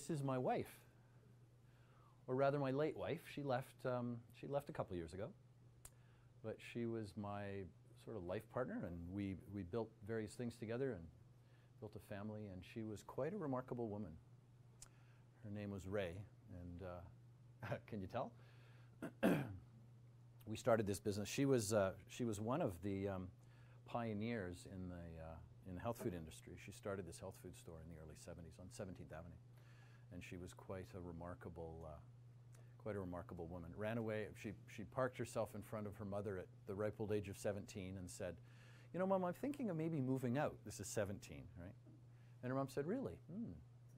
this is my wife, or rather my late wife. She left a couple years ago, but she was my sort of life partner, and we built various things together and built a family, and she was quite a remarkable woman. Her name was Ray, and can you tell? We started this business. She was one of the pioneers in the health food industry. She started this health food store in the early 70s on 17th Avenue, and she was quite a remarkable woman. Ran away. She parked herself in front of her mother at the ripe old age of 17 and said, "You know, Mom, I'm thinking of maybe moving out." This is 17, right? And her mom said, "Really?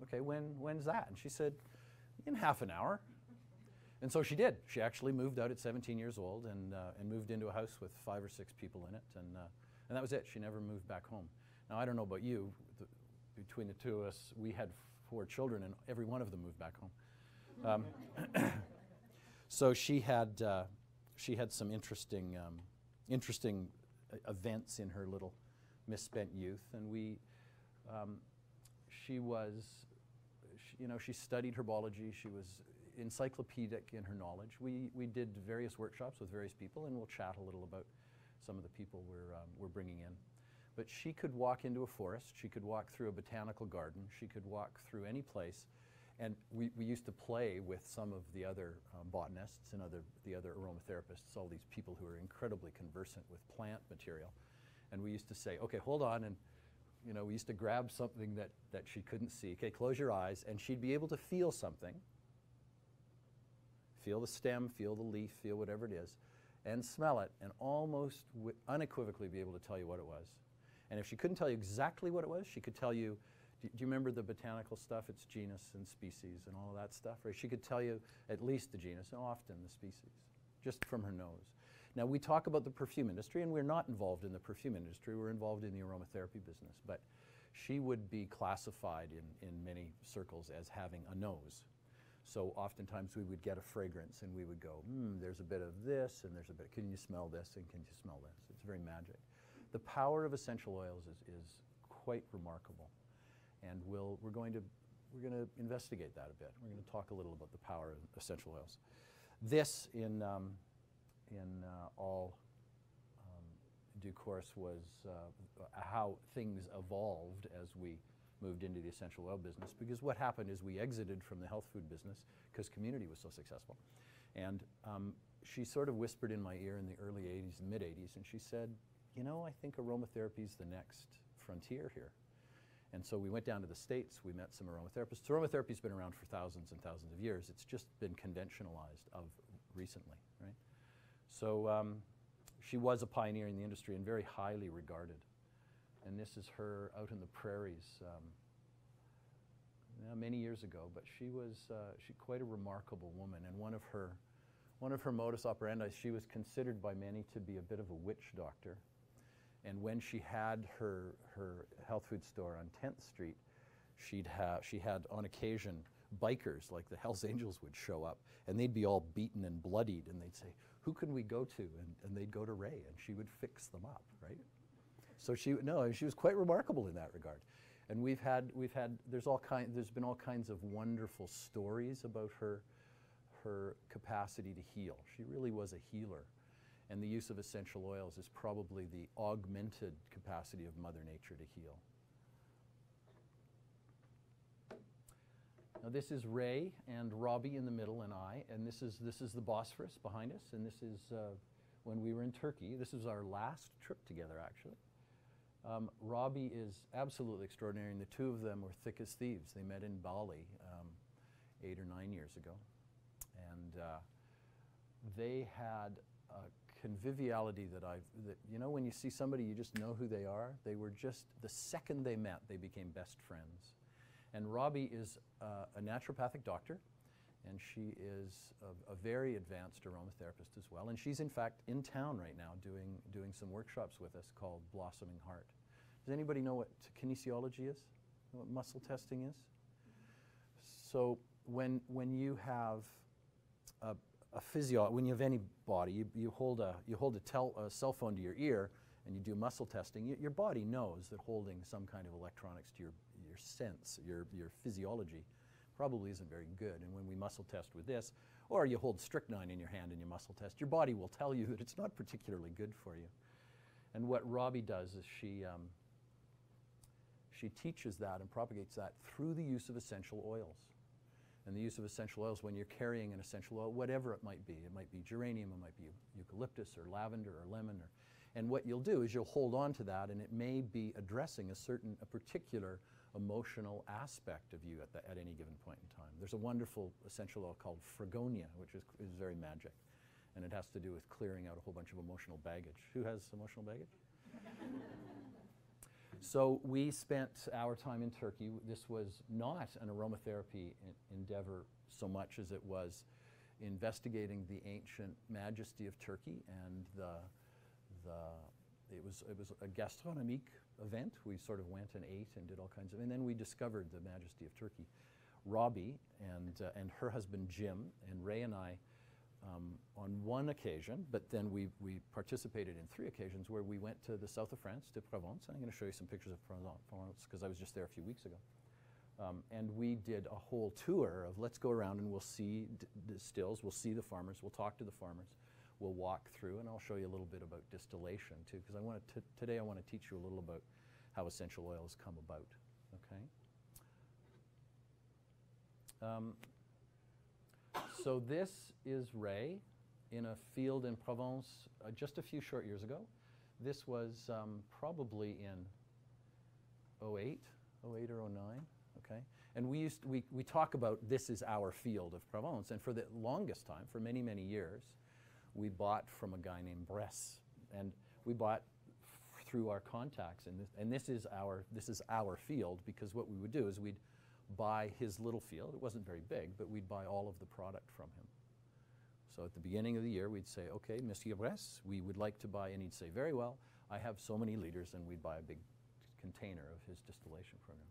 Okay, when's that?" And she said, "In half an hour." And so she did. She actually moved out at 17 years old and moved into a house with 5 or 6 people in it, and that was it. She never moved back home. Now, I don't know about you, between the two of us, we had 4 children, and every one of them moved back home. So she had some interesting events in her little misspent youth, and she studied herbology. She was encyclopedic in her knowledge. We did various workshops with various people, and we'll chat a little about some of the people we're bringing in. But she could walk into a forest. She could walk through a botanical garden. She could walk through any place. And we used to play with some of the other botanists and the other aromatherapists, all these people who are incredibly conversant with plant material. And we used to say, "Okay, hold on," and we used to grab something that she couldn't see. "Okay, close your eyes," and she'd be able to feel something. Feel the stem, feel the leaf, feel whatever it is, and smell it, and almost unequivocally be able to tell you what it was. And if she couldn't tell you exactly what it was, she could tell you, do you remember the botanical stuff? It's genus and species and all of that stuff, right? She could tell you at least the genus, and often the species, just from her nose. Now, we talk about the perfume industry, and we're not involved in the perfume industry. We're involved in the aromatherapy business. But she would be classified in many circles as having a nose. So oftentimes we would get a fragrance, and we would go, there's a bit of this, and there's a bit, can you smell this, and can you smell this? It's very magic. The power of essential oils is quite remarkable. And we're going to investigate that a bit. We're going to talk a little about the power of essential oils. This, in all due course, was how things evolved as we moved into the essential oil business. Because what happened is we exited from the health food business because Community was so successful. And she sort of whispered in my ear in the early 80s and mid 80s, and she said, I think aromatherapy is the next frontier here. And so we went down to the States, we met some aromatherapists. Aromatherapy's been around for thousands and thousands of years. It's just been conventionalized recently, right? So she was a pioneer in the industry and very highly regarded. And this is her out in the prairies many years ago, but she was quite a remarkable woman. And one of her modus operandi, she was considered by many to be a bit of a witch doctor. And when she had her health food store on 10th Street, she had on occasion bikers like the Hells Angels would show up, and they'd be all beaten and bloodied, and they'd say, "Who can we go to?" And they'd go to Ray, and she would fix them up, right? So she was quite remarkable in that regard. And there's been all kinds of wonderful stories about her capacity to heal. She really was a healer. And the use of essential oils is probably the augmented capacity of Mother Nature to heal. Now this is Ray and Robbie in the middle and I, and this is the Bosphorus behind us, and this is when we were in Turkey. This is our last trip together, actually. Robbie is absolutely extraordinary, and the two of them were thick as thieves. They met in Bali 8 or 9 years ago, and they had a conviviality that when you see somebody, you just know who they are. They were just, the second they met, they became best friends. And Robbie is a naturopathic doctor, and she is a very advanced aromatherapist as well. And she's in fact in town right now doing some workshops with us called Blossoming Heart. Does anybody know what kinesiology is? Know what muscle testing is? So when you have when you have any body, you hold a cell phone to your ear and you do muscle testing, your body knows that holding some kind of electronics to your sense, your physiology, probably isn't very good. And when we muscle test with this, or you hold strychnine in your hand and you muscle test, your body will tell you that it's not particularly good for you. And what Robbie does is she teaches that and propagates that through the use of essential oils. And the use of essential oils when you're carrying an essential oil, whatever it might be geranium, it might be eucalyptus or lavender or lemon, and what you'll do is you'll hold on to that, and it may be addressing a particular emotional aspect of you at any given point in time. There's a wonderful essential oil called Fragonia, which is very magic, and it has to do with clearing out a whole bunch of emotional baggage. Who has emotional baggage? So we spent our time in Turkey. This was not an aromatherapy endeavor so much as it was investigating the ancient majesty of Turkey, and it was a gastronomique event. We sort of went and ate and did all kinds of, and then we discovered the majesty of Turkey. Robbie and her husband Jim and Ray and I, on one occasion, but then we participated in 3 occasions where we went to the south of France, to Provence, and I'm going to show you some pictures of Provence because I was just there a few weeks ago. And we did a whole tour of let's go around and we'll see distills, we'll see the farmers, we'll talk to the farmers, we'll walk through, and I'll show you a little bit about distillation too, because today I want to teach you a little about how essential oils come about. Okay. So this is Ray in a field in Provence just a few short years ago. This was probably in 08 or 09, okay? And we talk about this is our field of Provence, and for the longest time, for many, many years, we bought from a guy named Bress, and we bought through our contacts, and this is our field, because what we would do is we'd buy his little field. It wasn't very big, but we'd buy all of the product from him. So at the beginning of the year, we'd say, okay, Monsieur Bress, we would like to buy, and he'd say, very well, I have so many liters, and we'd buy a big container of his distillation program,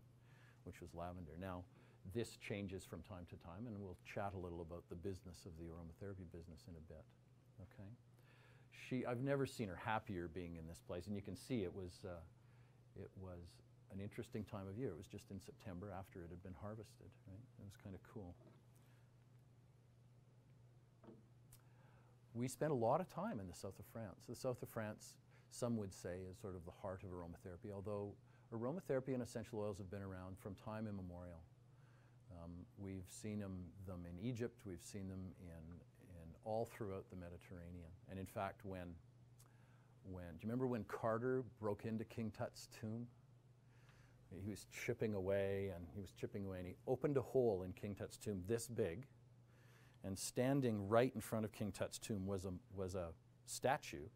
which was lavender. Now, this changes from time to time, and we'll chat a little about the business of the aromatherapy business in a bit, okay? I've never seen her happier being in this place, and you can see it was an interesting time of year. It was just in September after it had been harvested, right? It was kind of cool. We spent a lot of time in the south of France. The south of France, some would say, is sort of the heart of aromatherapy, although aromatherapy and essential oils have been around from time immemorial. We've seen them in Egypt, we've seen them in all throughout the Mediterranean. And in fact, do you remember when Carter broke into King Tut's tomb? He was chipping away, and he opened a hole in King Tut's tomb this big, and standing right in front of King Tut's tomb was a statue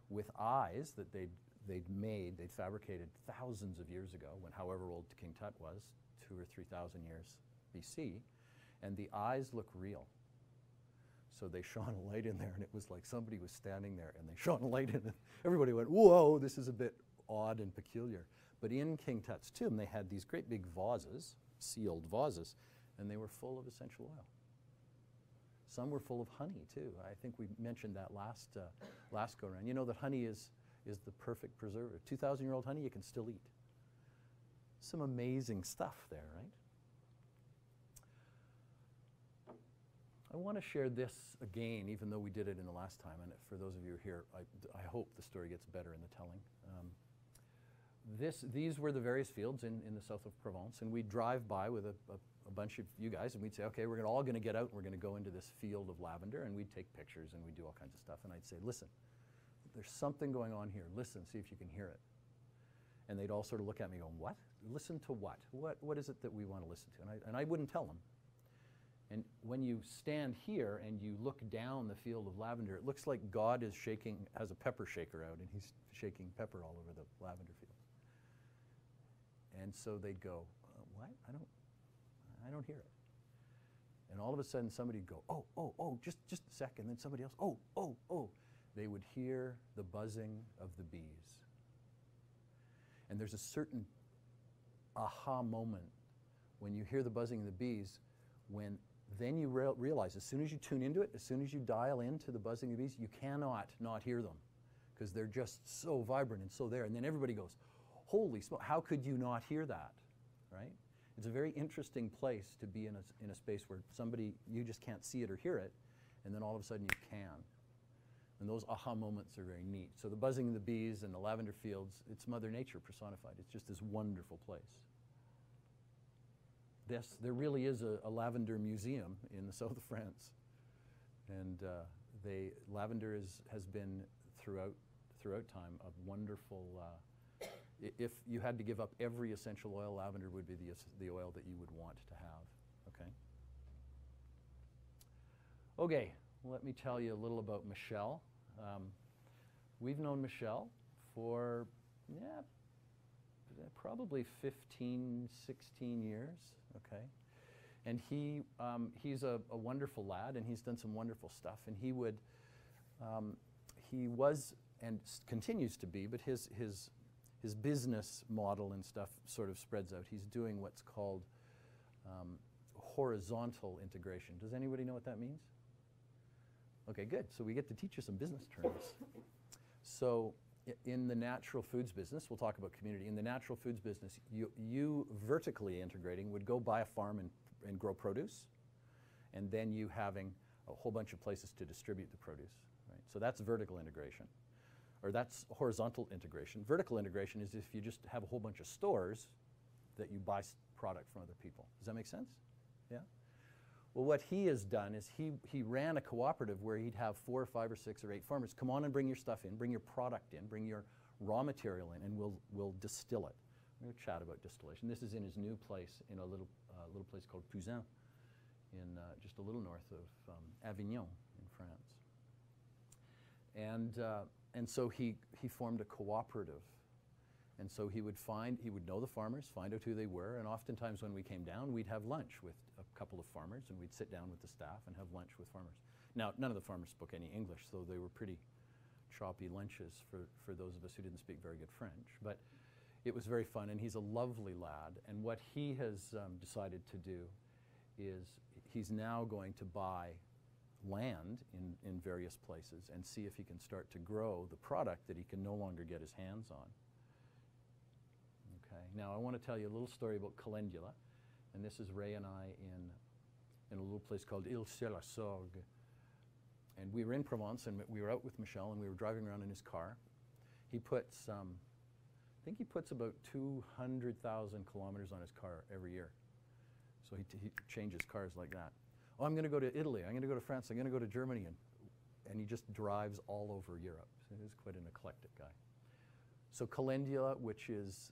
with eyes that they'd fabricated thousands of years ago, when however old King Tut was, 2,000 or 3,000 years BC, and the eyes look real. So they shone a light in there, and it was like somebody was standing there, and they shone a light in it. Everybody went, whoa, this is a bit odd and peculiar. But in King Tut's tomb, they had these great big vases, sealed vases, and they were full of essential oil. Some were full of honey, too. I think we mentioned that last go-around. You know that honey is the perfect preservative. 2,000-year-old honey you can still eat. Some amazing stuff there, right? I want to share this again, even though we did it in the last time. And for those of you here, I hope the story gets better in the telling. These were the various fields in the south of Provence, and we'd drive by with a bunch of you guys, and we'd say, okay, we're all going to get out, and we're going to go into this field of lavender, and we'd take pictures, and we'd do all kinds of stuff, and I'd say, listen, there's something going on here. Listen, see if you can hear it. And they'd all sort of look at me going, what? Listen to what? What is it that we want to listen to? And I wouldn't tell them. And when you stand here and you look down the field of lavender, it looks like God is has a pepper shaker out, and he's shaking pepper all over the lavender field. And so they'd go, what? I don't hear it. And all of a sudden somebody'd go, oh, just a second. Then somebody else, oh. They would hear the buzzing of the bees. And there's a certain aha moment when you hear the buzzing of the bees, when then you realize, as soon as you tune into it, as soon as you dial into the buzzing of the bees, you cannot not hear them, because they're just so vibrant and so there. And then everybody goes, holy smoke, how could you not hear that, right? It's a very interesting place to be in a space where somebody, you just can't see it or hear it, and then all of a sudden you can. And those aha moments are very neat. So the buzzing of the bees and the lavender fields, it's Mother Nature personified. It's just this wonderful place. There really is a lavender museum in the south of France. And lavender has been throughout time a wonderful, if you had to give up every essential oil, lavender would be the oil that you would want to have, okay? Okay, let me tell you a little about Michel. We've known Michel for, probably 15, 16 years, okay? And he's a wonderful lad, and he's done some wonderful stuff. And he was and continues to be, but his business model and stuff sort of spreads out. He's doing what's called horizontal integration. Does anybody know what that means? Okay, good. So we get to teach you some business terms. So in the natural foods business, we'll talk about community. In the natural foods business, you vertically integrating would go buy a farm and grow produce, and then you having a whole bunch of places to distribute the produce, right? So that's vertical integration, or that's horizontal integration. Vertical integration is if you just have a whole bunch of stores that you buy product from other people. Does that make sense? Yeah? Well, what he has done is he ran a cooperative where he'd have 4 or 5 or 6 or 8 farmers come on and bring your stuff in, bring your product in, bring your raw material in, and we'll distill it. We're going to chat about distillation. This is in his new place in a little place called Pouzin, in just a little north of Avignon in France. And so he formed a cooperative. And so he would know the farmers, find out who they were, and oftentimes when we came down, we'd have lunch with a couple of farmers, and we'd sit down with the staff and have lunch with farmers. Now, none of the farmers spoke any English, so they were pretty choppy lunches for those of us who didn't speak very good French. But it was very fun, and he's a lovely lad. And what he has decided to do is he's now going to buy land in various places and see if he can start to grow the product that he can no longer get his hands on. Okay. Now I want to tell you a little story about calendula, and this is Ray and I in a little place called Ile-sur-la-Sorgue. And we were in Provence, and we were out with Michel, and we were driving around in his car. He puts, I think he puts about 200,000 kilometers on his car every year. So he changes cars like that. Oh, I'm going to go to Italy, I'm going to go to France, I'm going to go to Germany, and he just drives all over Europe. So he's quite an eclectic guy. So calendula, which is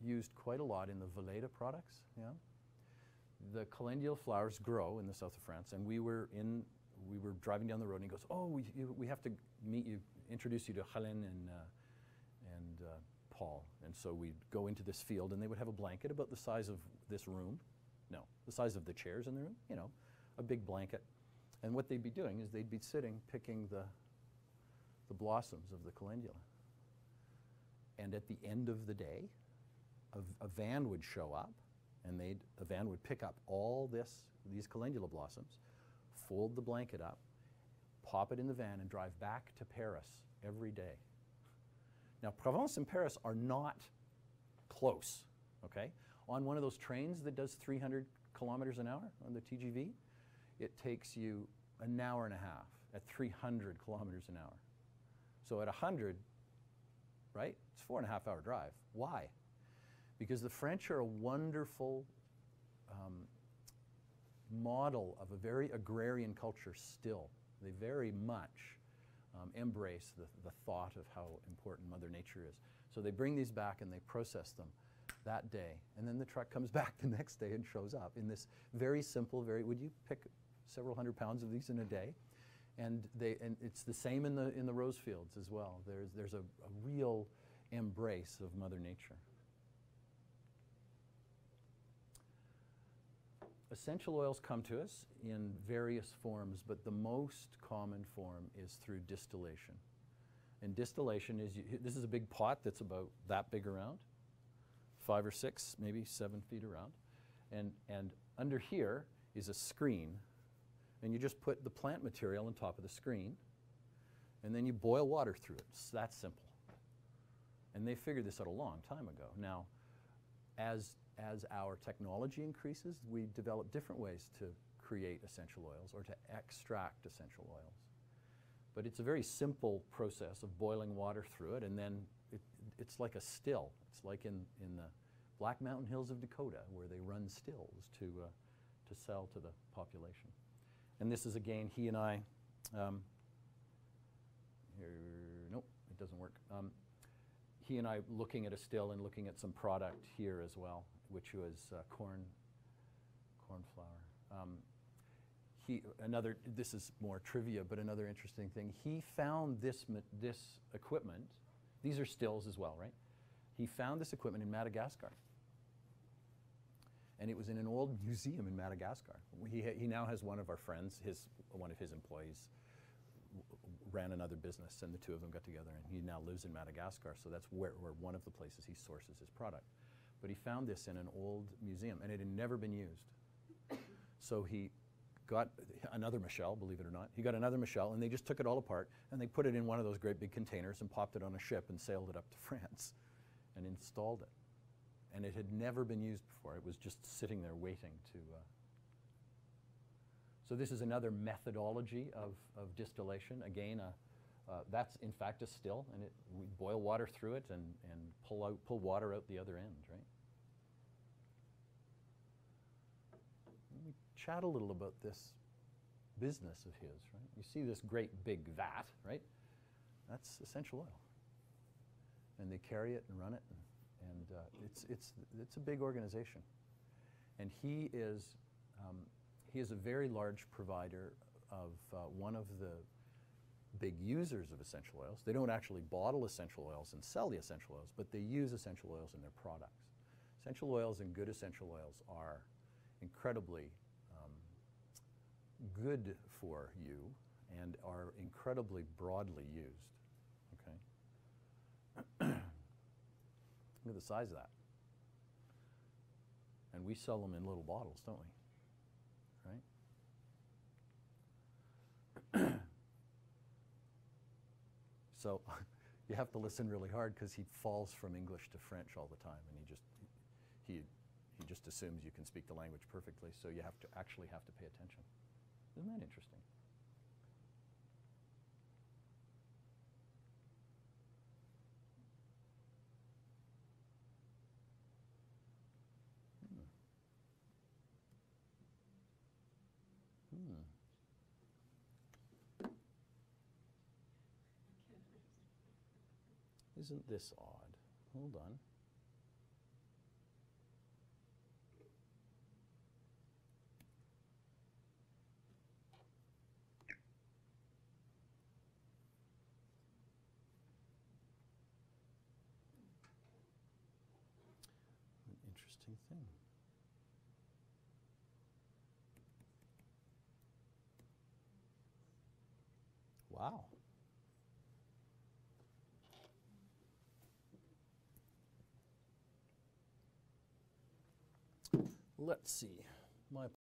used quite a lot in the Veleda products, yeah? The calendula flowers grow in the south of France, and we were driving down the road, and he goes, oh, we have to meet you, introduce you to Hélène and Paul. And so we'd go into this field, and they would have a blanket about the size of this room. No, the size of the chairs in the room, you know, a big blanket. And what they'd be doing is they'd be sitting, picking the blossoms of the calendula. And at the end of the day, a van would show up, and a van would pick up all these calendula blossoms, fold the blanket up, pop it in the van, and drive back to Paris every day. Now, Provence and Paris are not close, okay? On one of those trains that does 300 kilometers an hour on the TGV, it takes you an hour and a half at 300 kilometers an hour. So at 100, right, it's a 4.5 hour drive. Why? Because the French are a wonderful model of a very agrarian culture still. They very much embrace the thought of how important Mother Nature is. So they bring these back and they process them that day, and then the truck comes back the next day and shows up in this very simple, would you pick several hundred pounds of these in a day? And it's the same in the rose fields as well. There's a real embrace of Mother Nature. Essential oils come to us in various forms, but the most common form is through distillation. And distillation is, this is a big pot that's about that big around, 5 or 6, maybe 7 feet around. And under here is a screen, and you just put the plant material on top of the screen, and then you boil water through it. It's that simple. And they figured this out a long time ago. Now, as as our technology increases, we develop different ways to create essential oils or to extract essential oils. But it's a very simple process of boiling water through it, and then it's like a still. It's like in the Black Mountain Hills of Dakota, where they run stills to sell to the population. And this is, again, he and I, nope, it doesn't work. He and I looking at a still and looking at some product here as well, which was corn flour. This is more trivia, but another interesting thing, he found this equipment. These are stills as well, right? He found this equipment in Madagascar. And it was in an old museum in Madagascar. He now has one of our friends, one of his employees ran another business, and the two of them got together, and he now lives in Madagascar, so that's where one of the places he sources his product. But he found this in an old museum, and it had never been used. So he got another Michel, believe it or not. He got another Michel, and they just took it all apart, and they put it in one of those great big containers and popped it on a ship and sailed it up to France and installed it. And it had never been used before. It was just sitting there waiting to... So this is another methodology of distillation. Again, that's in fact a still, and we boil water through it and pull water out the other end, right? Let me chat a little about this business of his, right? You see this great big vat, right? That's essential oil. And they carry it and run it, and it's a big organization. And he is a very large provider of one of the big users of essential oils. They don't actually bottle essential oils and sell the essential oils, but they use essential oils in their products. Essential oils and good essential oils are incredibly good for you and are incredibly broadly used. Okay? Look at the size of that. And we sell them in little bottles, don't we? Right? So you have to listen really hard because he falls from English to French all the time, and he just assumes you can speak the language perfectly, so you actually have to pay attention. Isn't that interesting? Isn't this odd? Hold on. An interesting thing. Wow. Let's see. My